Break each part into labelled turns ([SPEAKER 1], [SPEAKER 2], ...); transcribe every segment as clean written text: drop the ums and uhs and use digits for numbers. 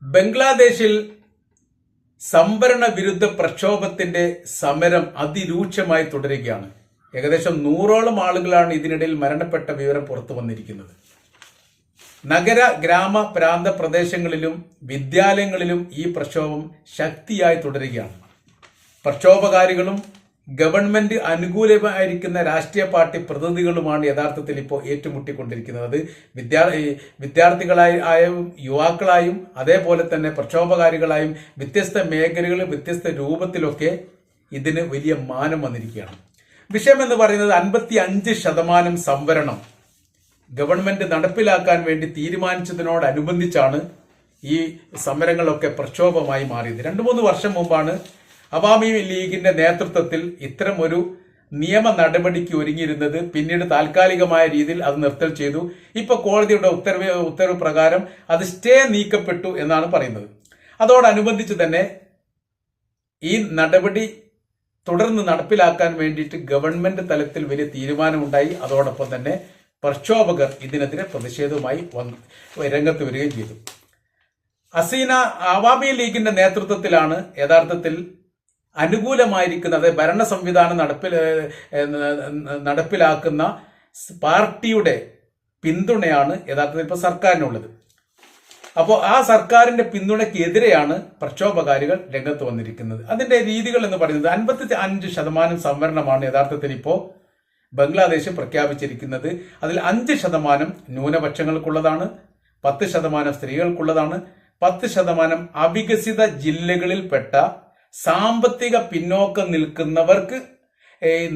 [SPEAKER 1] ബംഗ്ലാദേശിൽ സംവരണ വിരുദ്ധ പ്രക്ഷോഭത്തിന്റെ സമരം അതിരൂക്ഷമായി തുടരുകയാണ്. ഏകദേശം 100ഓളം ആളുകളാണ് ഇതിനിടയിൽ മരണപ്പെട്ട വിവരം പുറത്തു വന്നിരിക്കുന്നത്. നഗര ഗ്രാമ പ്രാന്ത പ്രദേശങ്ങളിലും വിദ്യാലയങ്ങളിലും ഈ പ്രക്ഷോഭം ശക്തിയായി തുടരുകയാണ്. പ്രക്ഷോഭകാരികളും ഗവൺമെന്റ് അനുകൂലമായിരിക്കുന്ന രാഷ്ട്രീയ പാർട്ടി പ്രതിനിധികളുമാണ് യഥാർത്ഥത്തിൽ ഇപ്പോൾ ഏറ്റുമുട്ടിക്കൊണ്ടിരിക്കുന്നത്. അത് വിദ്യാർത്ഥികളായും യുവാക്കളായും അതേപോലെ തന്നെ പ്രക്ഷോഭകാരികളായും വ്യത്യസ്ത മേഖലകളിൽ വ്യത്യസ്ത രൂപത്തിലൊക്കെ ഇതിന് വലിയ മാനം വന്നിരിക്കുകയാണ്. വിഷയം എന്ന് പറയുന്നത് 55% സംവരണം ഗവൺമെന്റ് നടപ്പിലാക്കാൻ വേണ്ടി തീരുമാനിച്ചതിനോടനുബന്ധിച്ചാണ് ഈ സമരങ്ങളൊക്കെ പ്രക്ഷോഭമായി മാറിയത്. 2-3 വർഷം മുമ്പാണ് അവാമി ലീഗിന്റെ നേതൃത്വത്തിൽ ഇത്തരം ഒരു നിയമ നടപടിക്ക് ഒരുങ്ങിയിരുന്നത്. പിന്നീട് താൽക്കാലികമായ രീതിയിൽ അത് നിർത്തൽ ചെയ്തു. ഇപ്പൊ കോടതിയുടെ ഉത്തരവ് പ്രകാരം അത് സ്റ്റേ നീക്കപ്പെട്ടു എന്നാണ് പറയുന്നത്. അതോടനുബന്ധിച്ച് തന്നെ ഈ നടപടി തുടർന്ന് നടപ്പിലാക്കാൻ വേണ്ടിയിട്ട് ഗവൺമെന്റ് തലത്തിൽ വലിയ തീരുമാനമുണ്ടായി. അതോടൊപ്പം തന്നെ പ്രക്ഷോഭകർ ഇതിനെതിരെ പ്രതിഷേധവുമായി രംഗത്ത് വരികയും ചെയ്തു. ഹസീന അവാമി ലീഗിന്റെ നേതൃത്വത്തിലാണ് യഥാർത്ഥത്തിൽ അനുകൂലമായിരിക്കുന്ന അതായത് ഭരണ സംവിധാനം നടപ്പിലാക്കുന്ന പാർട്ടിയുടെ പിന്തുണയാണ് യഥാർത്ഥത്തിൽ ഇപ്പോൾ സർക്കാരിനുള്ളത്. അപ്പോൾ ആ സർക്കാരിന്റെ പിന്തുണയ്ക്കെതിരെയാണ് പ്രക്ഷോഭകാരികൾ രംഗത്ത് വന്നിരിക്കുന്നത്. അതിന്റെ രീതികൾ എന്ന് പറയുന്നത് 55% സംവരണമാണ് യഥാർത്ഥത്തിൽ ഇപ്പോൾ ബംഗ്ലാദേശ് പ്രഖ്യാപിച്ചിരിക്കുന്നത്. അതിൽ 5% ന്യൂനപക്ഷങ്ങൾക്കുള്ളതാണ്, 10% സ്ത്രീകൾക്കുള്ളതാണ്, 10% അവികസിത ജില്ലകളിൽപ്പെട്ട സാമ്പത്തിക പിന്നോക്കം നിൽക്കുന്നവർക്ക്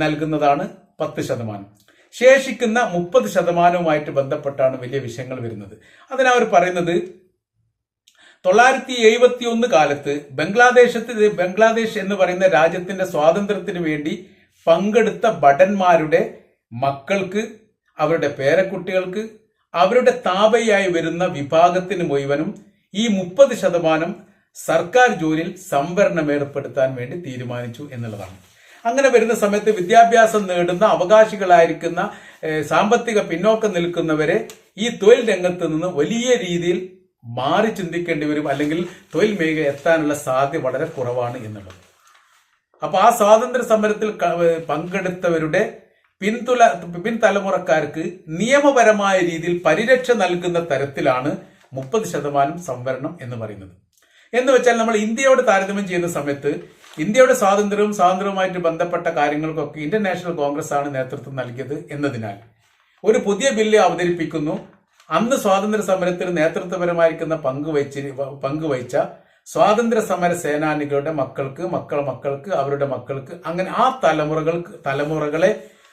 [SPEAKER 1] നൽകുന്നതാണ് 10%. ശേഷിക്കുന്ന 30%വുമായിട്ട് ബന്ധപ്പെട്ടാണ് വലിയ വിഷയങ്ങൾ വരുന്നത്. അതിനവർ പറയുന്നത് 971 കാലത്ത് ബംഗ്ലാദേശ് എന്ന് പറയുന്ന രാജ്യത്തിന്റെ സ്വാതന്ത്ര്യത്തിന് വേണ്ടി പങ്കെടുത്ത ഭടന്മാരുടെ മക്കൾക്ക്, അവരുടെ പേരക്കുട്ടികൾക്ക്, അവരുടെ താപയായി വരുന്ന വിഭാഗത്തിന് മുഴുവനും ഈ 30% സർക്കാർ ജോലിയിൽ സംവരണം ഏർപ്പെടുത്താൻ വേണ്ടി തീരുമാനിച്ചു എന്നുള്ളതാണ്. അങ്ങനെ വരുന്ന സമയത്ത് വിദ്യാഭ്യാസം നേടുന്ന അവകാശികളായിരിക്കുന്ന സാമ്പത്തിക പിന്നോക്കം നിൽക്കുന്നവരെ ഈ തൊഴിൽ രംഗത്ത് നിന്ന് വലിയ രീതിയിൽ മാറി ചിന്തിക്കേണ്ടി വരും, അല്ലെങ്കിൽ തൊഴിൽ മേഖല എത്താനുള്ള സാധ്യത വളരെ കുറവാണ് എന്നുള്ളത്. അപ്പൊ ആ സ്വാതന്ത്ര്യ സമരത്തിൽ പങ്കെടുത്തവരുടെ പിൻതലമുറക്കാർക്ക് നിയമപരമായ രീതിയിൽ പരിരക്ഷ നൽകുന്ന തരത്തിലാണ് 30% സംവരണം എന്ന് പറയുന്നത്. എന്ന് വെച്ചാൽ നമ്മൾ ഇന്ത്യയോട് താരതമ്യം ചെയ്യുന്ന സമയത്ത് ഇന്ത്യയുടെ സ്വാതന്ത്ര്യവുമായിട്ട് ബന്ധപ്പെട്ട കാര്യങ്ങൾക്കൊക്കെ ഇന്ത്യൻ നാഷണൽ കോൺഗ്രസ് ആണ് നേതൃത്വം നൽകിയത് എന്നതിനാൽ ഒരു പുതിയ ബില്ല് അവതരിപ്പിക്കുന്നു. അന്ന് സ്വാതന്ത്ര്യ സമരത്തിൽ നേതൃത്വപരമായിരിക്കുന്ന പങ്കുവഹിച്ച സ്വാതന്ത്ര്യ സമര സേനാനികളുടെ മക്കൾക്ക് അവരുടെ മക്കൾക്ക് അങ്ങനെ ആ തലമുറകളെ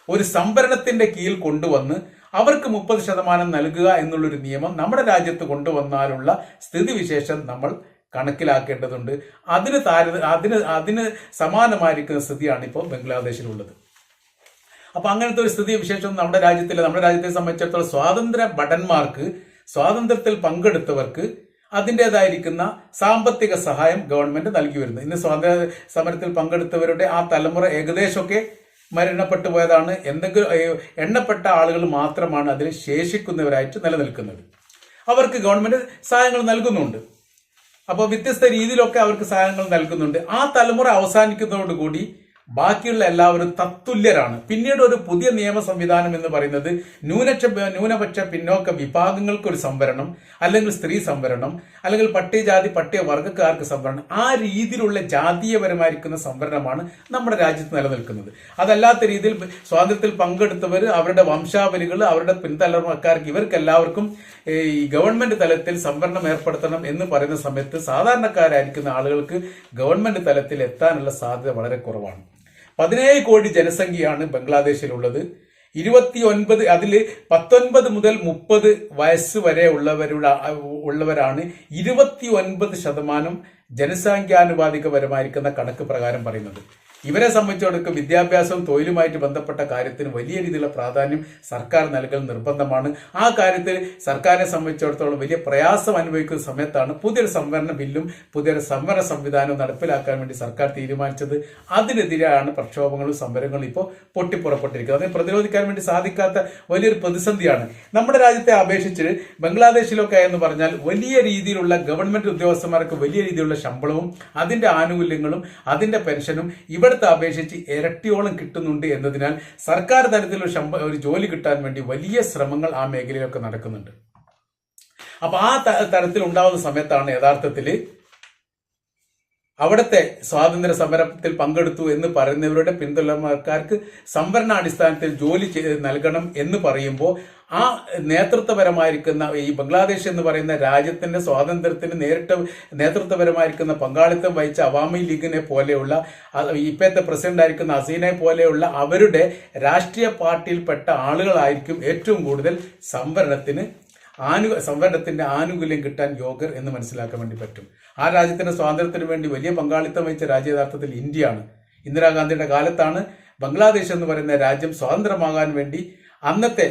[SPEAKER 1] ഒരു സംവരണത്തിന്റെ കീഴിൽ കൊണ്ടുവന്ന് അവർക്ക് 30% നൽകുക എന്നുള്ളൊരു നിയമം നമ്മുടെ രാജ്യത്ത് കൊണ്ടുവന്നാലുള്ള സ്ഥിതിവിശേഷം നമ്മൾ കണക്കിലാക്കേണ്ടതുണ്ട്. അതിന് സമാനമായിരിക്കുന്ന സ്ഥിതിയാണ് ഇപ്പോൾ ബംഗ്ലാദേശിലുള്ളത്. അപ്പൊ അങ്ങനത്തെ ഒരു സ്ഥിതി വിശേഷം നമ്മുടെ രാജ്യത്തെ സംബന്ധിച്ചിടത്തോളം സ്വാതന്ത്ര്യ ഭടന്മാർക്ക്, സ്വാതന്ത്ര്യത്തിൽ പങ്കെടുത്തവർക്ക് അതിൻ്റെതായിരിക്കുന്ന സാമ്പത്തിക സഹായം ഗവൺമെന്റ് നൽകി വരുന്നു. ഇന്ന് സ്വാതന്ത്ര്യ സമരത്തിൽ പങ്കെടുത്തവരുടെ ആ തലമുറ ഏകദേശമൊക്കെ മരണപ്പെട്ടു പോയതാണ്. എണ്ണപ്പെട്ട ആളുകൾ മാത്രമാണ് അതിൽ ശേഷിക്കുന്നവരായിട്ട് നിലനിൽക്കുന്നത്. അവർക്ക് ഗവൺമെന്റ് സഹായങ്ങൾ നൽകുന്നുണ്ട്. അപ്പോൾ വ്യത്യസ്ത രീതിയിലൊക്കെ അവർക്ക് സഹായങ്ങൾ നൽകുന്നുണ്ട്. ആ തലമുറ അവസാനിക്കുന്നതോടുകൂടി ബാക്കിയുള്ള എല്ലാവരും തത്തുല്യരാണ്. പിന്നീട് ഒരു പുതിയ നിയമ സംവിധാനം എന്ന് പറയുന്നത് ന്യൂനപക്ഷ പിന്നോക്ക വിഭാഗങ്ങൾക്ക് ഒരു സംവരണം, അല്ലെങ്കിൽ സ്ത്രീ സംവരണം, അല്ലെങ്കിൽ പട്ടികജാതി പട്ടികവർഗക്കാർക്ക് സംവരണം, ആ രീതിയിലുള്ള ജാതീയപരമായിരിക്കുന്ന സംവരണമാണ് നമ്മുടെ രാജ്യത്ത് നിലനിൽക്കുന്നത്. അതല്ലാത്ത രീതിയിൽ സ്വാതന്ത്ര്യത്തിൽ പങ്കെടുത്തവർ, അവരുടെ വംശാവലികൾ, അവരുടെ പിൻതലമുറക്കാർക്ക് ഇവർക്കെല്ലാവർക്കും ഈ ഗവൺമെന്റ് തലത്തിൽ സംവരണം ഏർപ്പെടുത്തണം എന്ന് പറയുന്ന സമയത്ത് സാധാരണക്കാരായിരിക്കുന്ന ആളുകൾക്ക് ഗവൺമെന്റ് തലത്തിൽ എത്താനുള്ള സാധ്യത വളരെ കുറവാണ്. 17 കോടി ജനസംഖ്യയാണ് ബംഗ്ലാദേശിലുള്ളത്. 29 അതിൽ 19 മുതൽ 30 വയസ്സ് വരെ ഉള്ളവരാണ് 29% ജനസംഖ്യാനുപാതികപരമായിരിക്കുന്ന കണക്ക് പ്രകാരം പറയുന്നത്. ഇവരെ സംബന്ധിച്ചിടത്തോളം വിദ്യാഭ്യാസവും തൊഴിലുമായിട്ട് ബന്ധപ്പെട്ട കാര്യത്തിന് വലിയ രീതിയിലുള്ള പ്രാധാന്യം സർക്കാർ നൽകൽ നിർബന്ധമാണ്. ആ കാര്യത്തിൽ സർക്കാരിനെ സംബന്ധിച്ചിടത്തോളം വലിയ പ്രയാസം അനുഭവിക്കുന്ന സമയത്താണ് പുതിയൊരു സംവരണ ബില്ലും പുതിയൊരു സംവരണ സംവിധാനവും നടപ്പിലാക്കാൻ വേണ്ടി സർക്കാർ തീരുമാനിച്ചത്. അതിനെതിരെയാണ് പ്രക്ഷോഭങ്ങളും സമരങ്ങളും ഇപ്പോൾ പൊട്ടിപ്പുറപ്പെട്ടിരിക്കുന്നത്. അതിനെ പ്രതിരോധിക്കാൻ വേണ്ടി സാധിക്കാത്ത വലിയൊരു പ്രതിസന്ധിയാണ്. നമ്മുടെ രാജ്യത്തെ അപേക്ഷിച്ച് ബംഗ്ലാദേശിലൊക്കെ എന്ന് പറഞ്ഞാൽ വലിയ രീതിയിലുള്ള ഗവൺമെന്റ് ഉദ്യോഗസ്ഥന്മാർക്ക് വലിയ രീതിയിലുള്ള ശമ്പളവും അതിന്റെ ആനുകൂല്യങ്ങളും അതിന്റെ പെൻഷനും ഇവിടുത്തെ അപേക്ഷിച്ച് ഇരട്ടിയോളം കിട്ടുന്നുണ്ട് എന്നതിനാൽ സർക്കാർ തലത്തിലുള്ള ഒരു ജോലി കിട്ടാൻ വേണ്ടി വലിയ ശ്രമങ്ങൾ ആ മേഖലയിലൊക്കെ നടക്കുന്നുണ്ട്. അപ്പൊ ആ തരത്തിൽ ഉണ്ടാവുന്ന സമയത്താണ് യഥാർത്ഥത്തിൽ അവിടുത്തെ സ്വാതന്ത്ര്യ സമരത്തിൽ പങ്കെടുത്തു എന്ന് പറയുന്നവരുടെ പിന്തുണക്കാർക്ക് സംവരണാടിസ്ഥാനത്തിൽ ജോലി നൽകണം എന്ന് പറയുമ്പോൾ ആ നേതൃത്വപരമായിരിക്കുന്ന ഈ ബംഗ്ലാദേശ് എന്ന് പറയുന്ന രാജ്യത്തിന്റെ സ്വാതന്ത്ര്യത്തിന് നേരിട്ട് നേതൃത്വപരമായിരിക്കുന്ന പങ്കാളിത്തം വഹിച്ച അവാമി ലീഗിനെ പോലെയുള്ള ഇപ്പോഴത്തെ പ്രസിഡന്റ് ആയിരിക്കുന്ന ഹസീനെ പോലെയുള്ള അവരുടെ രാഷ്ട്രീയ പാർട്ടിയിൽപ്പെട്ട ആളുകളായിരിക്കും ഏറ്റവും കൂടുതൽ സംവരണത്തിന്റെ ആനുകൂല്യം കിട്ടാൻ യോഗ്യർ എന്ന് മനസ്സിലാക്കാൻ വേണ്ടി പറ്റും. ആ രാജ്യത്തിന്റെ സ്വാതന്ത്ര്യത്തിന് വേണ്ടി വലിയ പങ്കാളിത്തം വഹിച്ച രാജ്യം യഥാർത്ഥത്തിൽ ഇന്ത്യയാണ്. ഇന്ദിരാഗാന്ധിയുടെ കാലത്താണ് ബംഗ്ലാദേശ് എന്ന് പറയുന്ന രാജ്യം സ്വതന്ത്രമാകാൻ വേണ്ടി അന്നത്തെ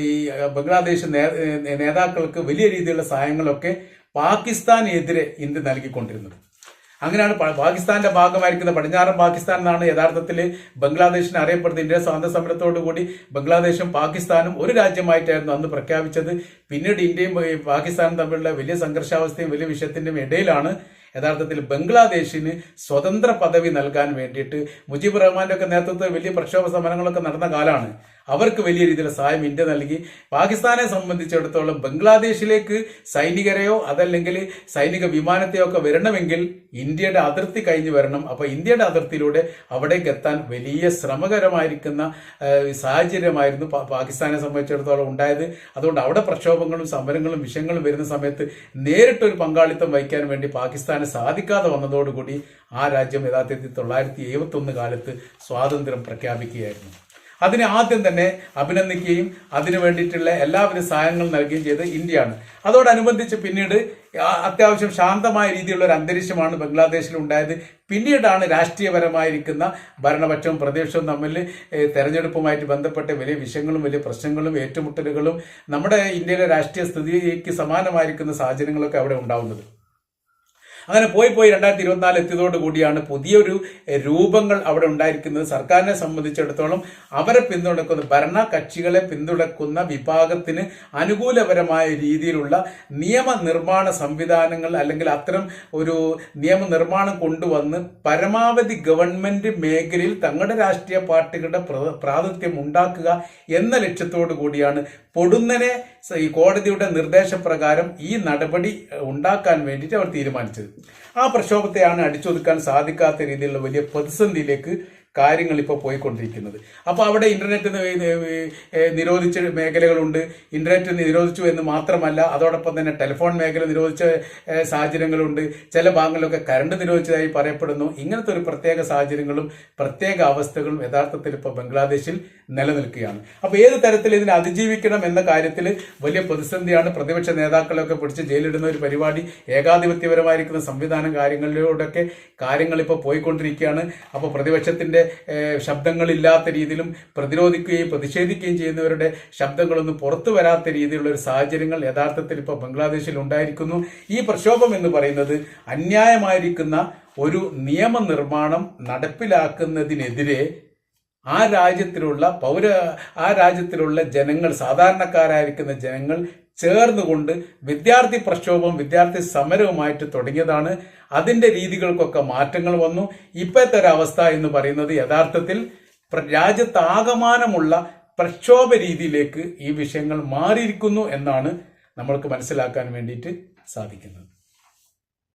[SPEAKER 1] ഈ ബംഗ്ലാദേശ് നേതാക്കൾക്ക് വലിയ രീതിയിലുള്ള സഹായങ്ങളൊക്കെ പാകിസ്ഥാനെതിരെ ഇന്ത്യ നൽകിക്കൊണ്ടിരുന്നത്. അങ്ങനെയാണ് പാകിസ്ഥാന്റെ ഭാഗമായിരിക്കുന്ന പടിഞ്ഞാറൻ പാകിസ്ഥാൻ എന്നാണ് യഥാർത്ഥത്തിൽ ബംഗ്ലാദേശിനെ അറിയപ്പെടുന്നത്. ഇന്ത്യ സ്വാതന്ത്ര്യ സമരത്തോടുകൂടി ബംഗ്ലാദേശും പാകിസ്ഥാനും ഒരു രാജ്യമായിട്ടായിരുന്നു അന്ന് പ്രഖ്യാപിച്ചത്. പിന്നീട് ഇന്ത്യയും പാകിസ്ഥാനും തമ്മിലുള്ള വലിയ സംഘർഷാവസ്ഥയും വലിയ വിഷയത്തിന്റെയും ഇടയിലാണ് യഥാർത്ഥത്തിൽ ബംഗ്ലാദേശിന് സ്വതന്ത്ര പദവി നൽകാൻ വേണ്ടിയിട്ട് മുജീബ് റഹ്മാന്റെ ഒക്കെ നേതൃത്വത്തിൽ വലിയ പ്രക്ഷോഭ സമരങ്ങളൊക്കെ നടന്ന കാലമാണ്. അവർക്ക് വലിയ രീതിയിലുള്ള സഹായം ഇന്ത്യ നൽകി. പാകിസ്ഥാനെ സംബന്ധിച്ചിടത്തോളം ബംഗ്ലാദേശിലേക്ക് സൈനികരെയോ അതല്ലെങ്കിൽ സൈനിക വിമാനത്തെയോ ഒക്കെ വരണമെങ്കിൽ ഇന്ത്യയുടെ അതിർത്തി കഴിഞ്ഞു വരണം. അപ്പൊ ഇന്ത്യയുടെ അതിർത്തിയിലൂടെ അവിടേക്ക് എത്താൻ വലിയ ശ്രമകരമായിരിക്കുന്ന സാഹചര്യമായിരുന്നു പാകിസ്ഥാനെ സംബന്ധിച്ചിടത്തോളം ഉണ്ടായത്. അതുകൊണ്ട് അവിടെ പ്രക്ഷോഭങ്ങളും സമരങ്ങളും വിഷയങ്ങളും വരുന്ന സമയത്ത് നേരിട്ടൊരു പങ്കാളിത്തം വഹിക്കാൻ വേണ്ടി പാകിസ്ഥാന് സാധിക്കാതെ വന്നതോടുകൂടി ആ രാജ്യം യഥാർത്ഥത്തിൽ 1971 കാലത്ത് സ്വാതന്ത്ര്യം പ്രഖ്യാപിക്കുകയായിരുന്നു. അതിനെ ആദ്യം തന്നെ അഭിനന്ദിക്കുകയും അതിനു വേണ്ടിയിട്ടുള്ള എല്ലാവിധ സഹായങ്ങളും നൽകുകയും ചെയ്ത് ഇന്ത്യയാണ്. അതോടനുബന്ധിച്ച് പിന്നീട് അത്യാവശ്യം ശാന്തമായ രീതിയിലുള്ള ഒരു അന്തരീക്ഷമാണ് ബംഗ്ലാദേശിൽ ഉണ്ടായത്. പിന്നീടാണ് രാഷ്ട്രീയപരമായിരിക്കുന്ന ഭരണപക്ഷവും പ്രതിപക്ഷവും തമ്മിൽ തെരഞ്ഞെടുപ്പുമായിട്ട് ബന്ധപ്പെട്ട വലിയ വിഷയങ്ങളും വലിയ പ്രശ്നങ്ങളും ഏറ്റുമുട്ടലുകളും നമ്മുടെ ഇന്ത്യയിലെ രാഷ്ട്രീയ സ്ഥിതിക്ക് സമാനമായിരിക്കുന്ന സാഹചര്യങ്ങളൊക്കെ അവിടെ ഉണ്ടാവുന്നത്. അങ്ങനെ പോയി 2024 എത്തിയതോടു കൂടിയാണ് പുതിയൊരു രൂപങ്ങൾ അവിടെ ഉണ്ടായിരിക്കുന്നത്. സർക്കാരിനെ സംബന്ധിച്ചിടത്തോളം അവരെ പിന്തുണക്കുന്ന ഭരണ കക്ഷികളെ പിന്തുണക്കുന്ന വിഭാഗത്തിന് അനുകൂലപരമായ രീതിയിലുള്ള നിയമനിർമ്മാണ സംവിധാനങ്ങൾ അല്ലെങ്കിൽ അത്തരം ഒരു നിയമനിർമ്മാണം കൊണ്ടുവന്ന് പരമാവധി ഗവൺമെന്റ് മേഖലയിൽ തങ്ങളുടെ രാഷ്ട്രീയ പാർട്ടികളുടെ പ്രാതിനിധ്യം ഉണ്ടാക്കുക എന്ന ലക്ഷ്യത്തോടു കൂടിയാണ് പൊടുന്നനെ ഈ കോടതിയുടെ നിർദ്ദേശപ്രകാരം ഈ നടപടി ഉണ്ടാക്കാൻ വേണ്ടിയിട്ട് അവർ തീരുമാനിച്ചത്. ആ പ്രക്ഷോഭത്തെയാണ് അടിച്ചൊതുക്കാൻ സാധിക്കാത്ത രീതിയിലുള്ള വലിയ പ്രതിസന്ധിയിലേക്ക് കാര്യങ്ങൾ ഇപ്പോൾ പോയിക്കൊണ്ടിരിക്കുന്നത്. അപ്പോൾ അവിടെ ഇന്റർനെറ്റ് നിരോധിച്ച മേഖലകളുണ്ട്. ഇന്റർനെറ്റ് നിരോധിച്ചു എന്ന് മാത്രമല്ല, അതോടൊപ്പം തന്നെ ടെലിഫോൺ മേഖല നിരോധിച്ച സാഹചര്യങ്ങളുണ്ട്. ചില ഭാഗങ്ങളിലൊക്കെ കറണ്ട് നിരോധിച്ചതായി പറയപ്പെടുന്നു. ഇങ്ങനത്തെ ഒരു പ്രത്യേക സാഹചര്യങ്ങളും പ്രത്യേക അവസ്ഥകളും യഥാർത്ഥത്തിൽ ഇപ്പോൾ ബംഗ്ലാദേശിൽ നിലനിൽക്കുകയാണ്. അപ്പോൾ ഏത് തരത്തിൽ ഇതിനെ അതിജീവിക്കണം എന്ന കാര്യത്തിൽ വലിയ പ്രതിസന്ധിയാണ്. പ്രതിപക്ഷ നേതാക്കളൊക്കെ പിടിച്ച് ജയിലിടുന്ന ഒരു പരിപാടി, ഏകാധിപത്യപരമായിരിക്കുന്ന സംവിധാനം കാര്യങ്ങളിലൂടെയൊക്കെ കാര്യങ്ങൾ ഇപ്പോൾ പോയിക്കൊണ്ടിരിക്കുകയാണ്. അപ്പോൾ പ്രതിപക്ഷത്തിന്റെ ശബ്ദങ്ങളില്ലാത്ത രീതിയിലും പ്രതിരോധിക്കുകയും പ്രതിഷേധിക്കുകയും ചെയ്യുന്നവരുടെ ശബ്ദങ്ങളൊന്നും പുറത്തു വരാത്ത രീതിയിലുള്ള ഒരു സാഹചര്യങ്ങൾ യഥാർത്ഥത്തിൽ ഇപ്പോൾ ബംഗ്ലാദേശിൽ ഉണ്ടായിരിക്കുന്നു. ഈ പ്രക്ഷോഭം എന്ന് പറയുന്നത് അന്യായമായിരിക്കുന്ന ഒരു നിയമനിർമ്മാണം നടപ്പിലാക്കുന്നതിനെതിരെ ആ രാജ്യത്തിലുള്ള ജനങ്ങൾ, സാധാരണക്കാരായിരിക്കുന്ന ജനങ്ങൾ ചേർന്നുകൊണ്ട് വിദ്യാർത്ഥി പ്രക്ഷോഭം, വിദ്യാർത്ഥി സമരവുമായിട്ട് തുടങ്ങിയതാണ്. അതിന്റെ രീതികൾക്കൊക്കെ മാറ്റങ്ങൾ വന്നു. ഇപ്പോഴത്തെ ഒരു അവസ്ഥ എന്ന് പറയുന്നത് യഥാർത്ഥത്തിൽ രാജ്യത്താകമാനമുള്ള പ്രക്ഷോഭ രീതിയിലേക്ക് ഈ വിഷയങ്ങൾ മാറിയിരിക്കുന്നു എന്നാണ് നമ്മൾക്ക് മനസ്സിലാക്കാൻ വേണ്ടിയിട്ട് സാധിക്കുന്നത്.